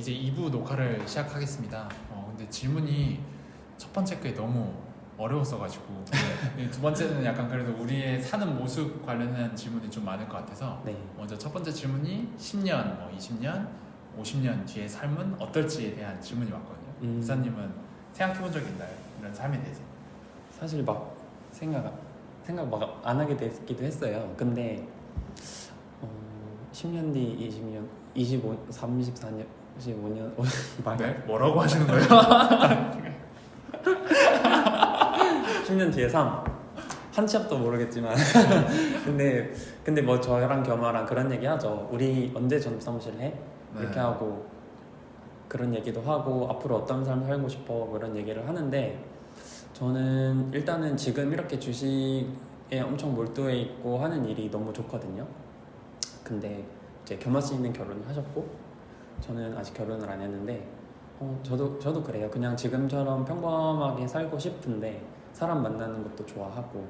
이제 2부 녹화를 시작하겠습니다. 근데 질문이 첫 번째 게 너무 어려웠어가지고 두 번째는 약간 그래도 우리의 사는 모습 관련한 질문이 좀 많을 것 같아서 네. 먼저 첫 번째 질문이 10년, 20년, 50년 뒤의 삶은 어떨지에 대한 질문이 왔거든요. 부사님은 생각해본 적이 있나요? 이런 삶에 대해서? 사실 막 생각 막 안 하게 됐기도 했어요. 근데 10년 뒤, 20년, 25, 34년, 15년 네? 뭐라고 하시는 거예요? 10년 뒤에 삶. 한 치 앞도 모르겠지만 근데 뭐 저랑 겸아랑 그런 얘기 하죠. 우리 언제 전업사무실 해? 이렇게 네. 하고 그런 얘기도 하고 앞으로 어떤 삶 살고 싶어 그런 얘기를 하는데 저는 일단은 지금 이렇게 주식에 엄청 몰두해 있고 하는 일이 너무 좋거든요. 근데 이제 겸아 씨는 결혼을 하셨고 저는 아직 결혼을 안 했는데 저도 그래요. 그냥 지금처럼 평범하게 살고 싶은데 사람 만나는 것도 좋아하고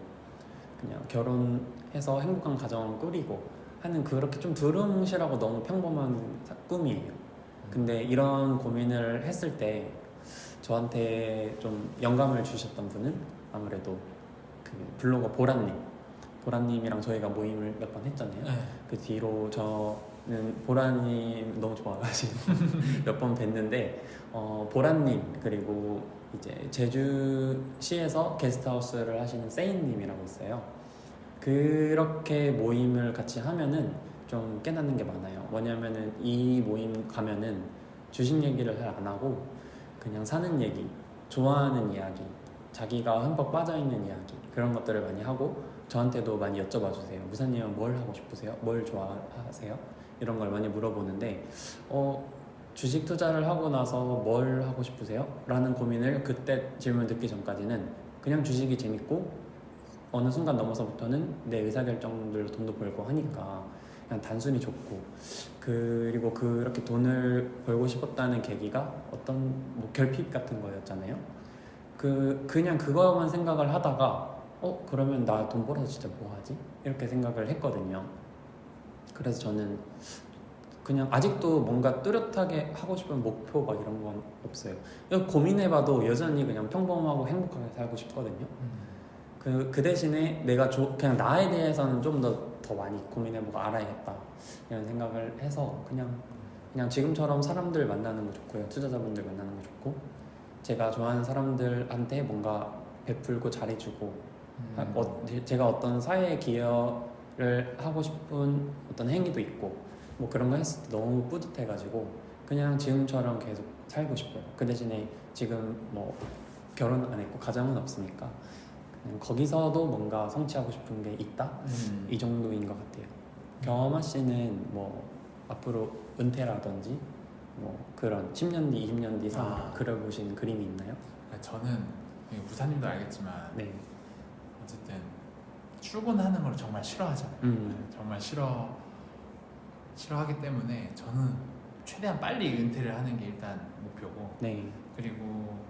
그냥 결혼해서 행복한 가정 꾸리고 하는 그렇게 좀 두루뭉실하고 너무 평범한 꿈이에요. 근데 이런 고민을 했을 때 저한테 좀 영감을 주셨던 분은 아무래도 그 블로거 보라님이랑 저희가 모임을 몇 번 했잖아요. 네. 그 뒤로 저는 보라님 너무 좋아가지고 몇 번 뵀는데 보라님 그리고 이제 제주시에서 게스트하우스를 하시는 세인님이라고 있어요. 그렇게 모임을 같이 하면은 좀 깨닫는 게 많아요. 뭐냐면은 이 모임 가면은 주식 얘기를 잘 안 하고 그냥 사는 얘기, 좋아하는 이야기, 자기가 흠뻑 빠져있는 이야기 그런 것들을 많이 하고 저한테도 많이 여쭤봐 주세요. 무사님은 뭘 하고 싶으세요? 뭘 좋아하세요? 이런 걸 많이 물어보는데 주식 투자를 하고 나서 뭘 하고 싶으세요? 라는 고민을 그때 질문 듣기 전까지는 그냥 주식이 재밌고 어느 순간 넘어서부터는 내 의사결정들로 돈도 벌고 하니까 그냥 단순히 좋고 그리고 그렇게 돈을 벌고 싶었다는 계기가 어떤 뭐 결핍 같은 거였잖아요. 그냥 그거만 생각을 하다가 그러면 나 돈 벌어서 진짜 뭐 하지? 이렇게 생각을 했거든요. 그래서 저는 그냥 아직도 뭔가 뚜렷하게 하고 싶은 목표 막 이런 건 없어요. 고민해봐도 여전히 그냥 평범하고 행복하게 살고 싶거든요. 그 대신에 내가 그냥 나에 대해서는 좀 더 많이 고민해보고 알아야겠다 이런 생각을 해서 그냥 지금처럼 사람들 만나는 거 좋고요. 투자자분들 만나는 거 좋고 제가 좋아하는 사람들한테 뭔가 베풀고 잘해주고 제가 어떤 사회에 기여를 하고 싶은 어떤 행위도 있고 뭐 그런 거 했을 때 너무 뿌듯해가지고 그냥 지금처럼 계속 살고 싶어요. 그 대신에 지금 뭐 결혼 안 했고 가정은 없으니까 그냥 거기서도 뭔가 성취하고 싶은 게 있다? 이 정도인 것 같아요. 경험아 씨는 뭐 앞으로 은퇴라든지 뭐 그런 10년 뒤, 20년 뒤 삶 그려보신 그림이 있나요? 저는 부사님도 알겠지만 네. 어쨌든 출근하는 걸 정말 싫어하잖아요. 정말 싫어하기 때문에 저는 최대한 빨리 은퇴를 하는 게 일단 목표고 네. 그리고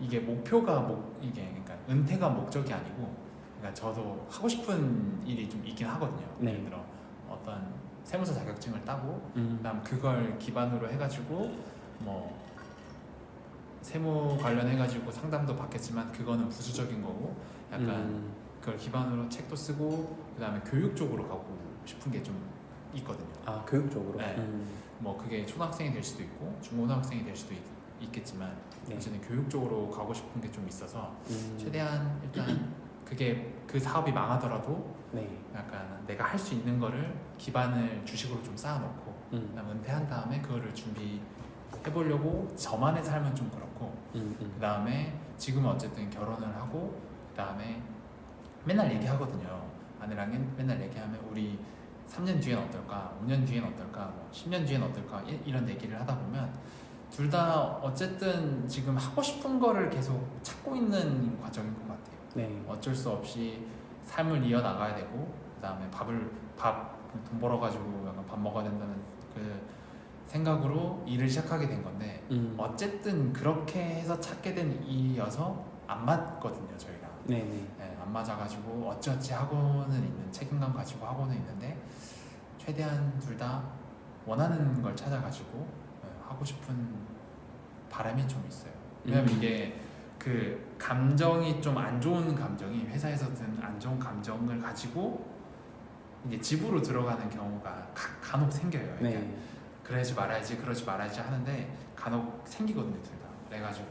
이게 목표가 이게 그러니까 은퇴가 목적이 아니고 그러니까 저도 하고 싶은 일이 좀 있긴 하거든요. 네. 예를 들어 어떤 세무사 자격증을 따고 그다음 그걸 기반으로 해가지고 뭐 세무 관련해가지고 상담도 받겠지만 그거는 부수적인 거고 약간 그걸 기반으로 책도 쓰고 그다음에 교육 쪽으로 가고 싶은 게 좀 있거든요. 교육 쪽으로? 네. 뭐 그게 초등학생이 될 수도 있고 중고등학생이 될 수도 있겠지만 네. 어쨌든 교육 쪽으로 가고 싶은 게 좀 있어서 최대한 일단 그게 그 사업이 망하더라도 네. 약간 내가 할 수 있는 거를 기반을 주식으로 좀 쌓아놓고 그다음 은퇴한 다음에 그거를 준비해보려고 저만의 삶은 좀 그렇고 그다음에 지금은 어쨌든 결혼을 하고 그다음에 맨날 얘기하거든요. 아내랑 맨날 얘기하면 우리 3년 뒤엔 어떨까, 5년 뒤엔 어떨까, 뭐 10년 뒤엔 어떨까 이런 얘기를 하다 보면 둘 다 어쨌든 지금 하고 싶은 거를 계속 찾고 있는 과정인 것 같아요. 네. 어쩔 수 없이 삶을 이어나가야 되고 그다음에 돈 벌어가지고 약간 밥 먹어야 된다는 그 생각으로 일을 시작하게 된 건데 어쨌든 그렇게 해서 찾게 된 일이어서 안 맞거든요 저희랑. 네네. 네, 안 맞아가지고 어찌어찌 하고는 있는 책임감 가지고 하고는 있는데 최대한 둘 다 원하는 걸 찾아가지고 하고 싶은 바람이 좀 있어요. 왜냐면 이게 그 감정이 좀 안 좋은 감정이 회사에서 든 안 좋은 감정을 가지고 이게 집으로 들어가는 경우가 간혹 생겨요. 그러니까 네. 그러지 말아야지 그러지 말아야지 하는데 간혹 생기거든요, 둘 다. 그래가지고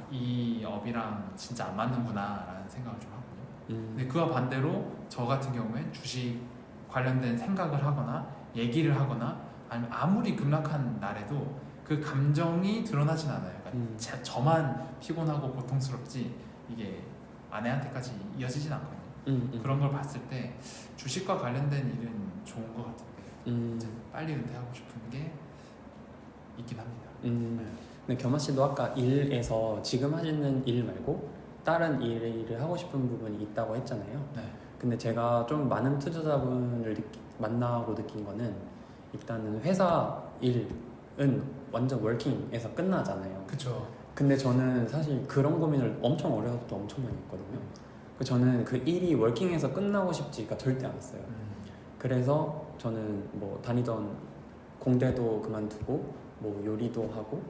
이 업이랑 진짜 안 맞는구나 라는 생각을 좀 하거든요. 근데 그와 반대로 저 같은 경우엔 주식 관련된 생각을 하거나 얘기를 하거나 아니면 아무리 급락한 날에도 그 감정이 드러나진 않아요. 그러니까 저만 피곤하고 고통스럽지 이게 아내한테까지 이어지진 않거든요. 그런 걸 봤을 때 주식과 관련된 일은 좋은 것 같은데 이제 빨리 은퇴하고 싶은 게 있긴 합니다. 근데 겸아 씨도 아까 일에서 지금 하시는 일 말고 다른 일을 하고 싶은 부분이 있다고 했잖아요. 네. 근데 제가 좀 많은 투자자분을 만나고 느낀 거는 일단은 회사 일은 완전 워킹에서 끝나잖아요. 그쵸. 근데 저는 사실 그런 고민을 엄청 어려서 또 엄청 많이 했거든요. 저는 그 일이 워킹에서 끝나고 싶지가 절대 않았어요. 그래서 저는 뭐 다니던 공대도 그만두고 뭐 요리도 하고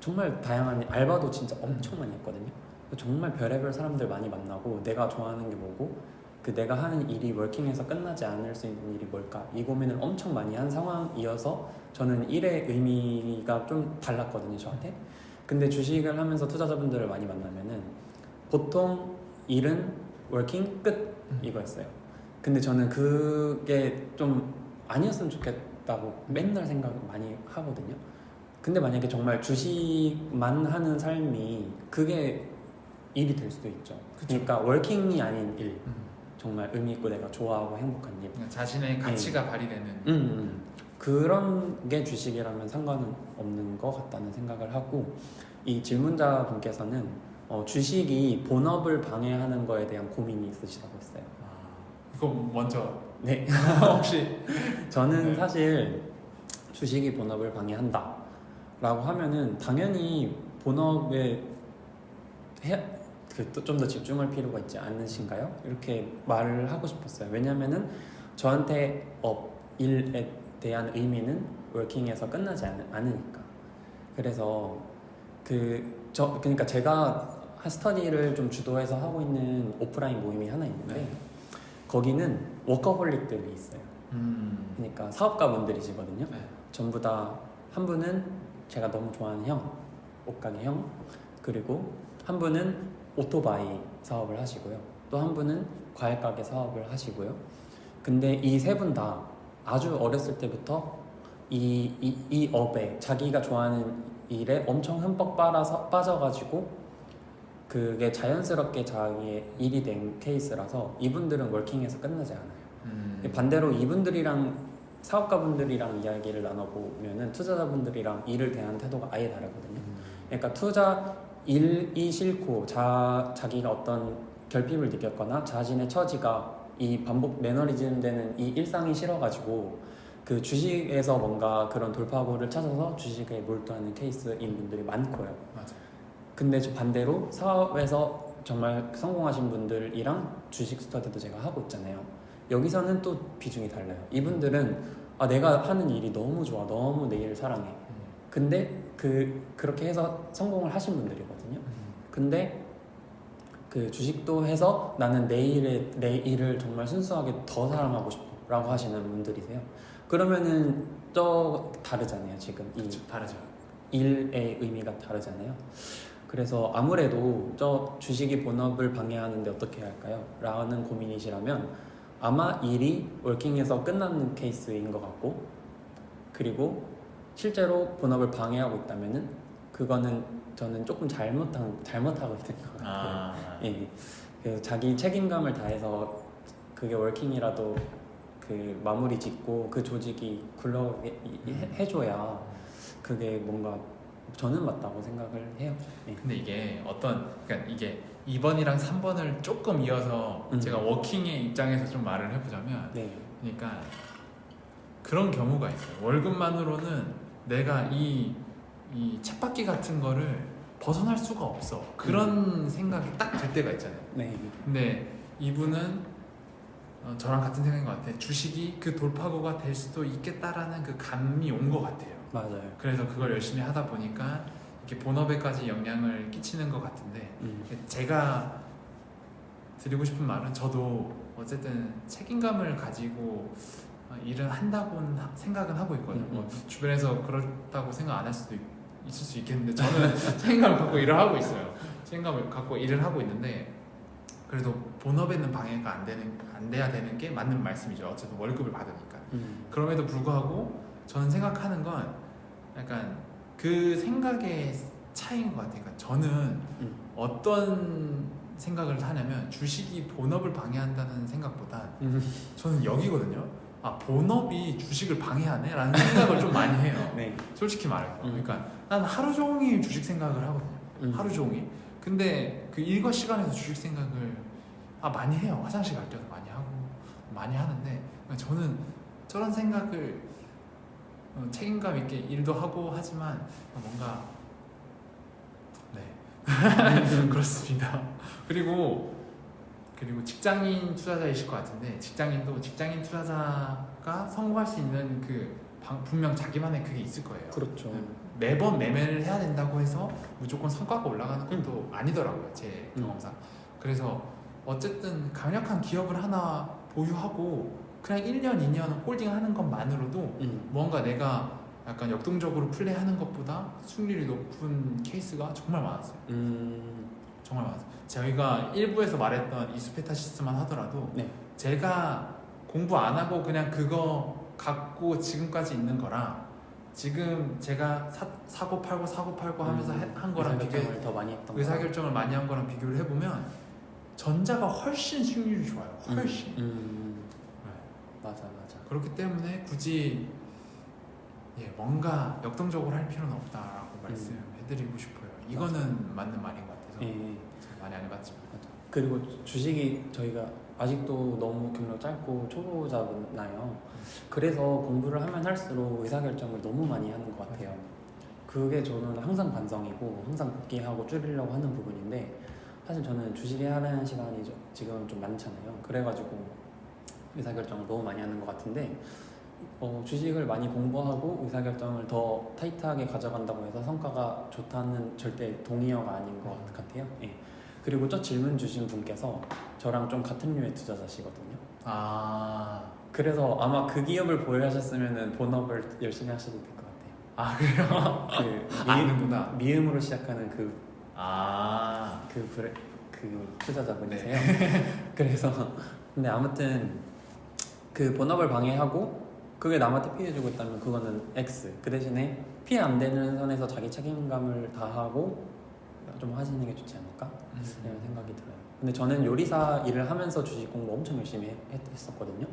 정말 다양한 알바도 진짜 엄청 많이 했거든요. 정말 별의별 사람들 많이 만나고 내가 좋아하는 게 뭐고 그 내가 하는 일이 워킹에서 끝나지 않을 수 있는 일이 뭘까 이 고민을 엄청 많이 한 상황이어서 저는 일의 의미가 좀 달랐거든요, 저한테. 근데 주식을 하면서 투자자분들을 많이 만나면은 보통 일은 워킹 끝 이거였어요. 근데 저는 그게 좀 아니었으면 좋겠다고 맨날 생각 많이 하거든요. 근데 만약에 정말 주식만 하는 삶이 그게 일이 될 수도 있죠. 그쵸. 그러니까 워킹이 아닌 일, 정말 의미 있고 내가 좋아하고 행복한 일, 그러니까 자신의 가치가 발휘되는 그런 게 주식이라면 상관은 없는 것 같다는 생각을 하고, 이 질문자 분께서는 주식이 본업을 방해하는 거에 대한 고민이 있으시다고 했어요. 이거 먼저 네. 혹시 저는 네. 사실 주식이 본업을 방해한다 라고 하면은 당연히 본업에 좀 더 집중할 필요가 있지 않으신가요? 이렇게 말을 하고 싶었어요. 왜냐면은 저한테 일에 대한 의미는 워킹에서 끝나지 않으니까. 그래서 그러니까 제가 스터디를 좀 주도해서 하고 있는 오프라인 모임이 하나 있는데 네. 거기는 워커홀릭들이 있어요. 그러니까 사업가분들이시거든요. 네. 전부 다 한 분은 제가 너무 좋아하는 형, 옷가게 형, 그리고 한 분은 오토바이 사업을 하시고요. 또 한 분은 과일가게 사업을 하시고요. 근데 이 세 분 다 아주 어렸을 때부터 이 업에 자기가 좋아하는 일에 엄청 흠뻑 빠져가지고 그게 자연스럽게 자기의 일이 된 케이스라서 이분들은 워킹에서 끝나지 않아요. 반대로 이분들이랑 사업가분들이랑 이야기를 나눠보면은 투자자분들이랑 일을 대하는 태도가 아예 다르거든요. 그러니까 투자 일이 싫고 자기가 어떤 결핍을 느꼈거나 자신의 처지가 이 반복 매너리즘 되는 이 일상이 싫어가지고 그 주식에서 뭔가 그런 돌파구를 찾아서 주식에 몰두하는 케이스인 분들이 많고요. 맞아요. 근데 저 반대로 사업에서 정말 성공하신 분들이랑 주식 스터디도 제가 하고 있잖아요. 여기서는 또 비중이 달라요. 이분들은 내가 하는 일이 너무 좋아, 너무 내 일을 사랑해. 근데 그렇게 해서 성공을 하신 분들이거든요. 근데 그 주식도 해서 나는 내 일을 정말 순수하게 더 사랑하고 싶어라고 하시는 분들이세요. 그러면은 또 다르잖아요. 지금 그렇죠. 다르죠. 일의 의미가 다르잖아요. 그래서 아무래도 저 주식이 본업을 방해하는데 어떻게 해야 할까요? 라는 고민이시라면 아마 일이 워킹에서 끝나는 케이스인 것 같고, 그리고 실제로 본업을 방해하고 있다면은 그거는 저는 조금 잘못하고 있는 것 같아요. 예. 그래서 자기 책임감을 다해서 그게 워킹이라도 그 마무리 짓고 그 조직이 굴러가게 해줘야 그게 뭔가 저는 맞다고 생각을 해요. 예. 근데 이게 그러니까 이게 2번이랑 3번을 조금 이어서 제가 워킹의 입장에서 좀 말을 해보자면, 네. 그러니까 그런 경우가 있어요. 월급만으로는 내가 이 쳇바퀴 같은 거를 벗어날 수가 없어. 그런 생각이 딱 들 때가 있잖아요. 네. 근데 이분은 저랑 같은 생각인 것 같아요. 주식이 그 돌파구가 될 수도 있겠다라는 그 감이 온 것 같아요. 맞아요. 그래서 그걸 열심히 하다 보니까 이렇게 본업에까지 영향을 끼치는 것 같은데 제가 드리고 싶은 말은 저도 어쨌든 책임감을 가지고 일을 한다고는 생각은 하고 있거든요. 뭐 주변에서 그렇다고 생각 안 할 수도 있을 수 있겠는데 저는 책임감을 갖고 일을 하고 있어요. 책임감을 갖고 일을 하고 있는데 그래도 본업에는 방해가 안 돼야 되는 게 맞는 말씀이죠. 어쨌든 월급을 받으니까. 그럼에도 불구하고 저는 생각하는 건 약간 그 생각의 차이인 것 같아요. 그러니까 저는 어떤 생각을 하냐면 주식이 본업을 방해한다는 생각보다 저는 여기거든요. 아, 본업이 주식을 방해하네? 라는 생각을 좀 많이 해요. 네. 솔직히 말해서. 그러니까 난 하루 종일 주식 생각을 하거든요. 하루 종일. 근데 그 일과 시간에서 주식 생각을 많이 해요. 화장실 갈 때도 많이 하고 많이 하는데 저는 저런 생각을 책임감 있게 일도 하고 하지만 뭔가 네 그렇습니다. 그리고 직장인 투자자이실 것 같은데 직장인도 직장인 투자자가 성공할 수 있는 분명 자기만의 그게 있을 거예요. 그렇죠. 매번 매매를 해야 된다고 해서 무조건 성과가 올라가는 것도 아니더라고요, 제 경험상. 그래서 어쨌든 강력한 기업을 하나 보유하고 그냥 1년, 2년 홀딩하는 것만으로도 뭔가 내가 약간 역동적으로 플레이하는 것보다 수익률이 높은 케이스가 정말 많았어요. 정말 많았어요. 저희가 일부에서 말했던 이수페타시스만 하더라도 네. 제가 공부 안 하고 그냥 그거 갖고 지금까지 있는 거랑 지금 제가 사고 팔고 하면서 한 거랑 의사결정을 더 많이 했던 의사결정을 많이 한 거랑 비교를 해보면 전자가 훨씬 수익률이 좋아요. 훨씬. 네. 맞아. 그렇기 때문에 굳이 뭔가 역동적으로 할 필요는 없다라고 말씀해드리고 싶어요. 이거는 맞는 말인 것 같아서 제가 많이 안 해봤지만. 맞아. 그리고 주식이 저희가 아직도 너무 경력 짧고 초보자잖아요. 그래서 공부를 하면 할수록 의사결정을 너무 많이 하는 것 같아요. 그게 저는 항상 반성이고 항상 복귀하고 줄이려고 하는 부분인데 사실 저는 주식에 하는 시간이 지금은 좀 많잖아요. 그래가지고 의사결정을 너무 많이 하는 것 같은데 주식을 많이 공부하고 의사결정을 더 타이트하게 가져간다고 해서 성과가 좋다는 절대 동의어가 아닌 것 같아요. 예. 그리고 저 질문 주신 분께서 저랑 좀 같은 류의 투자자시거든요. 그래서 아마 그 기업을 보유하셨으면 본업을 열심히 하셔도 될 것 같아요. 그래요? 아는구나. 미음으로 시작하는 그 투자자분이세요. 그래서 근데 아무튼 그 본업을 방해하고 그게 남한테 피해주고 있다면 그거는 X. 그 대신에 피해 안 되는 선에서 자기 책임감을 다하고 좀 하시는 게 좋지 않을까? 이런 생각이 들어요. 근데 저는 요리사 일을 하면서 주식 공부 엄청 열심히 했었거든요.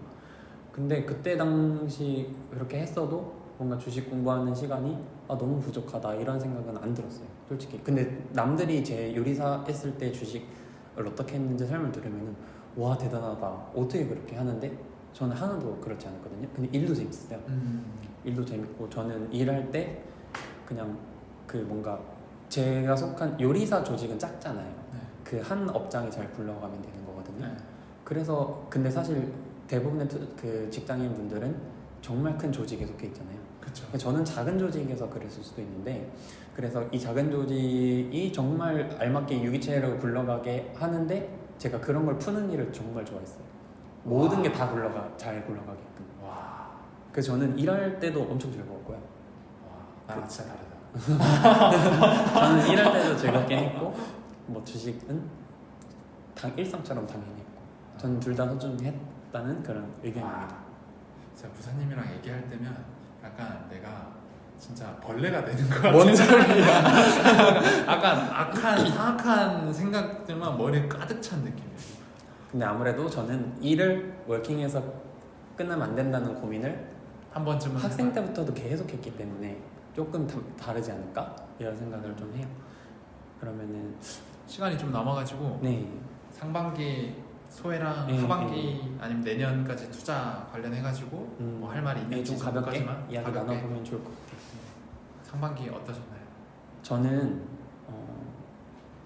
근데 그때 당시 그렇게 했어도 뭔가 주식 공부하는 시간이 너무 부족하다 이런 생각은 안 들었어요, 솔직히. 근데 남들이 제 요리사 했을 때 주식을 어떻게 했는지 설명 들으면 와 대단하다, 어떻게 그렇게 하는데 저는 하나도 그렇지 않았거든요. 근데 일도 재밌었어요. 일도 재밌고 저는 일할 때 그냥 뭔가 제가 속한 요리사 조직은 작잖아요. 그 한 업장이 잘 굴러가면 되는 거거든요. 그래서 근데 사실 대부분의 그 직장인 분들은 정말 큰 조직에 속해 있잖아요. 그쵸. 저는 작은 조직에서 그랬을 수도 있는데 그래서 이 작은 조직이 정말 알맞게 유기체로 굴러가게 하는데 제가 그런 걸 푸는 일을 정말 좋아했어요. 모든 게 다 잘 굴러가게끔. 그래서 저는 일할 때도 엄청 즐거웠고요. 나랑 진짜 다르다. 저는 일할 때도 즐겁게 했고 뭐 주식은 일상처럼 당연히 했고 저는 둘 다 소중했다는 그런 의견입니다. 제가 부사님이랑 얘기할 때면 약간 내가 진짜 벌레가 되는 것 같아. 뭔 소리야? 약간 악한 사악한 생각들만 머리에 가득 찬 느낌이에요. 근데 아무래도 저는 일을 워킹에서 끝나면 안 된다는 고민을 한 번쯤은 학생 때부터도 계속 했기 때문에 조금 다르지 않을까? 이런 생각을 좀 해요. 그러면은 시간이 좀 남아가지고 상반기 소회랑 하반기 아니면 내년까지 투자 관련해가지고 뭐 할 말이 있는지 좀 가볍게 정도까지만 이야기 나눠보면 좋을 것 같아요. 상반기 어떠셨나요? 저는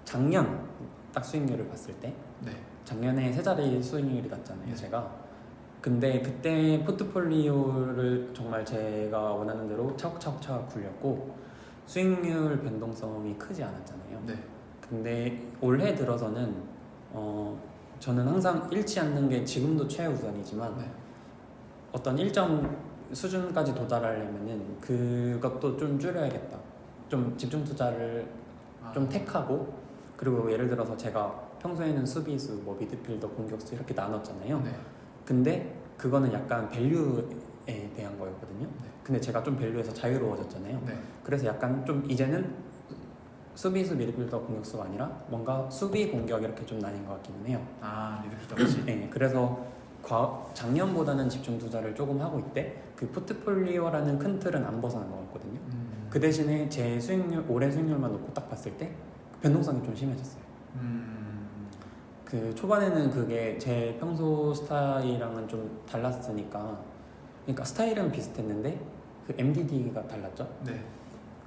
작년 딱 수익률을 봤을 때 작년에 세 자리 수익률이 났잖아요. 제가 근데 그때 포트폴리오를 정말 제가 원하는 대로 차곡차곡 굴렸고 수익률 변동성이 크지 않았잖아요. 네. 근데 올해 들어서는 저는 항상 잃지 않는 게 지금도 최우선이지만 네. 어떤 일정 수준까지 도달하려면은 그것도 좀 줄여야겠다. 좀 집중 투자를 좀 택하고, 그리고 예를 들어서 제가 평소에는 수비수, 뭐 미드필더, 공격수 이렇게 나눴잖아요. 네. 근데 그거는 약간 밸류에 대한 거였거든요. 네. 근데 제가 좀 밸류에서 자유로워졌잖아요. 네. 그래서 약간 좀 이제는 수비수, 미드필더, 공격수가 아니라 뭔가 수비, 공격 이렇게 좀 나뉜 것 같기는 해요. 미드필더 없이. 네, 그래서 작년보다는 집중 투자를 조금 하고 있대. 그 포트폴리오라는 큰 틀은 안 벗어난 것 같거든요. 그 대신에 제 수익률, 올해 수익률만 놓고 딱 봤을 때 변동성이 좀 심해졌어요. 그 초반에는 그게 제 평소 스타일이랑은 좀 달랐으니까, 그러니까 스타일은 비슷했는데 그 MDD가 달랐죠. 네.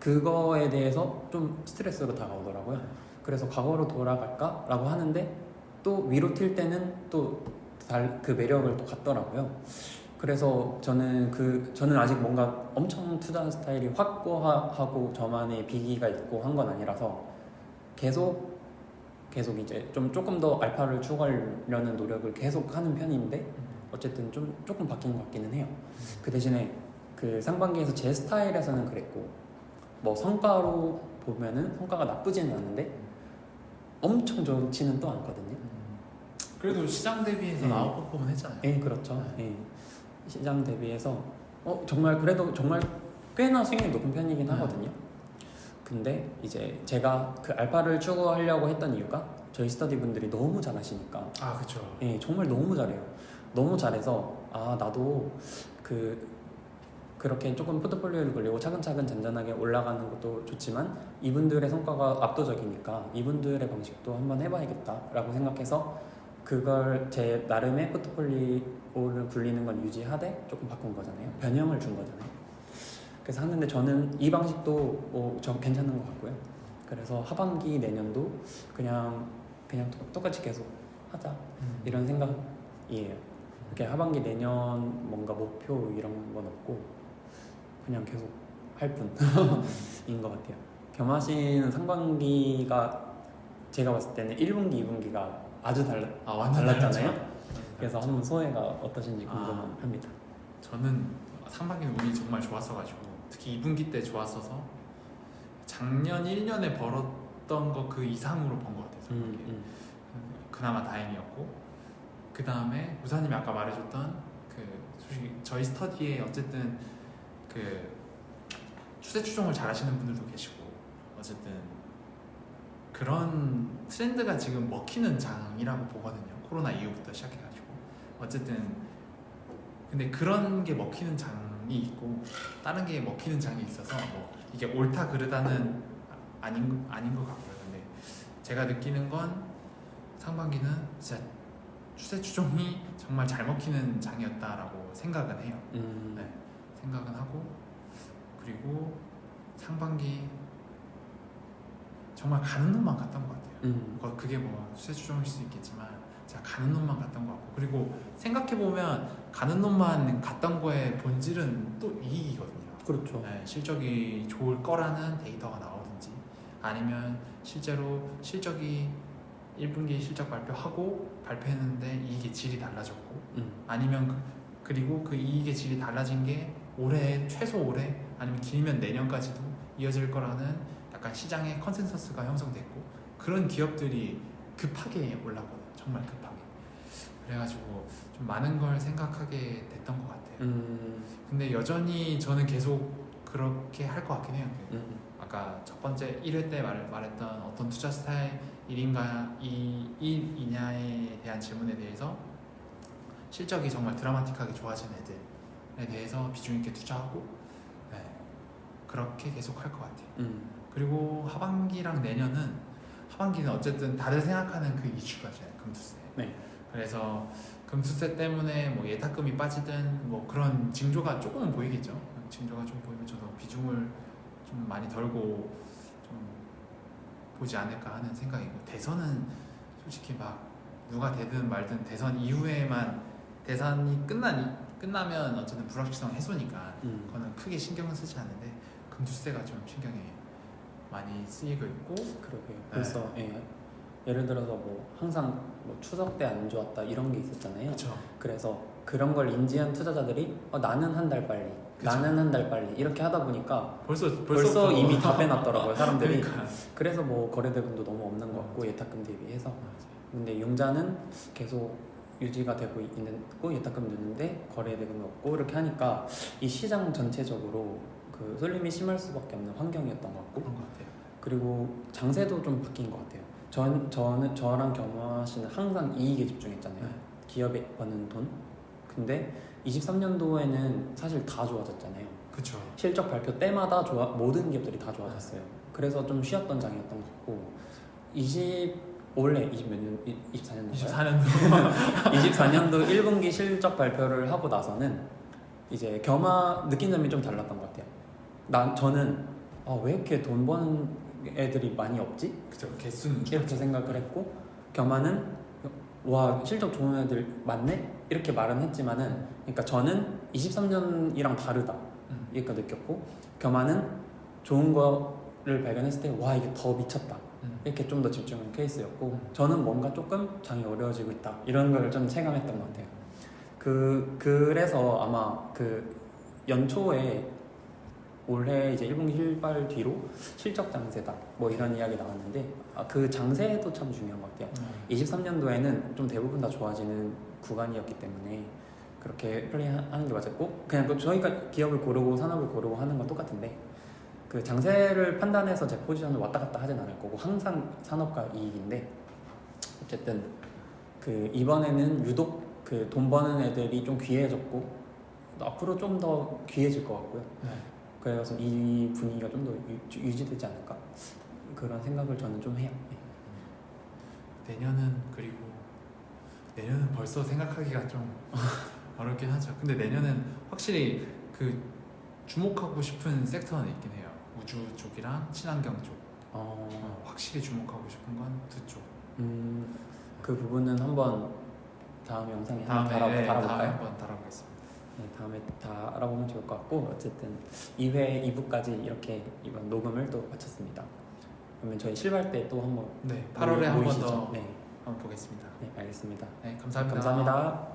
그거에 대해서 좀 스트레스로 다가오더라고요. 그래서 과거로 돌아갈까라고 하는데 또 위로 튈 때는 또 그 매력을 또 갖더라고요. 그래서 저는 아직 뭔가 엄청 투자 스타일이 확고하고 저만의 비기가 있고 한 건 아니라서 계속 이제 조금 더 알파를 추구하려는 노력을 계속 하는 편인데 어쨌든 조금 바뀐 것 같기는 해요. 그 대신에 그 상반기에서 제 스타일에서는 그랬고, 뭐 성과로 보면은 성과가 나쁘지는 않은데 엄청 좋지는 또 않거든요. 그래도 시장 대비해서 네. 아웃퍼폼은 했잖아요. 예, 그렇죠. 예. 시장 대비해서 정말 그래도 정말 꽤나 수익률이 높은 편이긴 하거든요. 근데 이제 제가 그 알파를 추구하려고 했던 이유가 저희 스터디 분들이 너무 잘하시니까. 그렇죠. 예, 정말 너무 잘해요. 너무 잘해서 나도 그렇게 조금 포트폴리오를 굴리고 차근차근 잔잔하게 올라가는 것도 좋지만 이분들의 성과가 압도적이니까 이분들의 방식도 한번 해봐야겠다라고 생각해서 그걸 제 나름의 포트폴리오를 굴리는 건 유지하되 조금 바꾼 거잖아요. 변형을 준 거잖아요. 그래서 하는데 저는 이 방식도 좀 괜찮은 것 같고요. 그래서 하반기 내년도 그냥 똑같이 계속 하자 이런 생각이에요. 이렇게 하반기 내년 뭔가 목표 이런 건 없고 그냥 계속 할 뿐인 것 같아요. 겸하신 상반기가 제가 봤을 때는 1분기, 2분기가 아주 완전 달랐잖아요. 달랐죠. 그래서 한번 소회가 어떠신지 궁금합니다. 저는 상반기는 운이 정말 좋았어가지고 특히 2분기 때 좋았어서 작년 1년에 벌었던 거 그 이상으로 번 것 같아요. 그나마 다행이었고, 그 다음에 우사님이 아까 말해줬던 솔직히 저희 스터디에 어쨌든 추세 추종을 잘 하시는 분들도 계시고 어쨌든 그런 트렌드가 지금 먹히는 장이라고 보거든요. 코로나 이후부터 시작해가지고 어쨌든 근데 그런 게 먹히는 장이 있고 다른 게 먹히는 장이 있어서 뭐 이게 옳다 그르다는 아닌 것 같고요. 근데 제가 느끼는 건 상반기는 진짜 추세 추종이 정말 잘 먹히는 장이었다라고 생각은 해요. 네, 생각은 하고, 그리고 상반기 정말 가는 놈만 갔던 것 같아요. 그게 뭐 추세 추종일 수도 있겠지만 제가 가는 놈만 갔던 것 같고, 그리고 생각해보면 가는 놈만 갔던 거의 본질은 또 이익이거든요. 그렇죠. 네, 실적이 좋을 거라는 데이터가 나오든지 아니면 실제로 실적이 1분기 실적 발표했는데 이익의 질이 달라졌고 아니면 그리고 그 이익의 질이 달라진 게 최소 올해 아니면 길면 내년까지도 이어질 거라는 약간 시장의 컨센서스가 형성됐고 그런 기업들이 급하게 올라가거든요. 정말 급하게. 그래가지고 좀 많은 걸 생각하게 됐던 것 같아요. 근데 여전히 저는 계속 그렇게 할 것 같긴 해요. 아까 첫 번째 1회 때 말했던 어떤 투자 스타일인가 이냐에 대한 질문에 대해서 실적이 정말 드라마틱하게 좋아진 애들에 대해서 비중 있게 투자하고 그렇게 계속 할 것 같아요. 그리고 하반기는 어쨌든 다들 생각하는 그 이슈가잖아요. 금투세. 네. 그래서 금투세 때문에 뭐 예탁금이 빠지든 뭐 그런 징조가 조금은 보이겠죠. 징조가 좀 보이면 저도 비중을 좀 많이 덜고 좀 보지 않을까 하는 생각이고, 대선은 솔직히 막 누가 되든 말든 대선 이후에만 대산이 끝나면 어쨌든 불확실성 해소니까 그거는 크게 신경은 쓰지 않는데 금주세가 좀 신경이 많이 쓰이고 있고. 그러게요. 그래서 예를 들어서 뭐 항상 뭐 추석 때 안 좋았다 이런 게 있었잖아요. 그렇죠. 그래서 그런 걸 인지한 투자자들이 나는 한 달 빨리, 그쵸. 나는 한 달 빨리 이렇게 하다 보니까 벌써 벌써 이미 다 빼놨더라고요 사람들이. 그러니까. 그래서 뭐 거래대금도 너무 없는 것 같고 예탁금 대비해서. 근데 융자는 계속 유지가 되고 있고 예탁금 넣는데 거래대금이 없고 이렇게 하니까 이 시장 전체적으로 그 쏠림이 심할 수밖에 없는 환경이었던 것 같고. 그런 것 같아요. 그리고 장세도 좀 바뀐 것 같아요. 저랑 겸화 씨는 항상 이익에 집중했잖아요. 네. 기업에 버는 돈. 근데 23년도에는 사실 다 좋아졌잖아요. 그렇죠. 실적 발표 때마다 모든 기업들이 다 좋아졌어요. 그래서 좀 쉬었던 장이었던 것 같고 원래 24년도인가요? 24년도 24년도 1분기 실적 발표를 하고 나서는 이제 겸화 느낀 점이 좀 달랐던 것 같아요. 저는 왜 이렇게 돈 버는 애들이 많이 없지? 그죠. 개수는 이렇게 생각을 했고 겸화는 와 실적 좋은 애들 많네? 이렇게 말은 했지만은 그러니까 저는 23년이랑 다르다 이렇게 느꼈고 겸화는 좋은 거를 발견했을 때 와 이게 더 미쳤다 이렇게 좀 더 집중한 케이스였고 저는 뭔가 조금 장이 어려워지고 있다 이런 걸 좀 체감했던 것 같아요. 그래서 아마 그 연초에 올해 이제 1분기 실발 뒤로 실적 장세다 뭐 이런 이야기 나왔는데 그 장세도 참 중요한 것 같아요. 23년도에는 좀 대부분 다 좋아지는 구간이었기 때문에 그렇게 플레이하는 게 맞았고 그냥 저희가 기업을 고르고 산업을 고르고 하는 건 똑같은데 그 장세를 판단해서 제 포지션을 왔다 갔다 하진 않을 거고 항상 산업과 이익인데 어쨌든 그 이번에는 유독 그 돈 버는 애들이 좀 귀해졌고 앞으로 좀 더 귀해질 것 같고요. 네. 그래서 이 분위기가 좀 더 유지되지 않을까 그런 생각을 저는 좀 해요. 내년은 벌써 생각하기가 좀 어렵긴 하죠. 근데 내년은 확실히 그 주목하고 싶은 섹터는 있긴 해요. 우주 쪽이랑 친환경 쪽. 확실히 주목하고 싶은 건 두 쪽. 그 부분은 한번 다음 영상에 다음에 달아볼까요? 한번 달아보겠습니다. 네, 다음에 다 알아보면 좋을 것 같고 어쨌든 2회 2부까지 이렇게 이번 녹음을 또 마쳤습니다. 그러면 저희 실발 때 또 한번 8월에 한 번 모이시죠? 더 네, 한번 보겠습니다. 네, 알겠습니다. 네, 감사합니다. 감사합니다.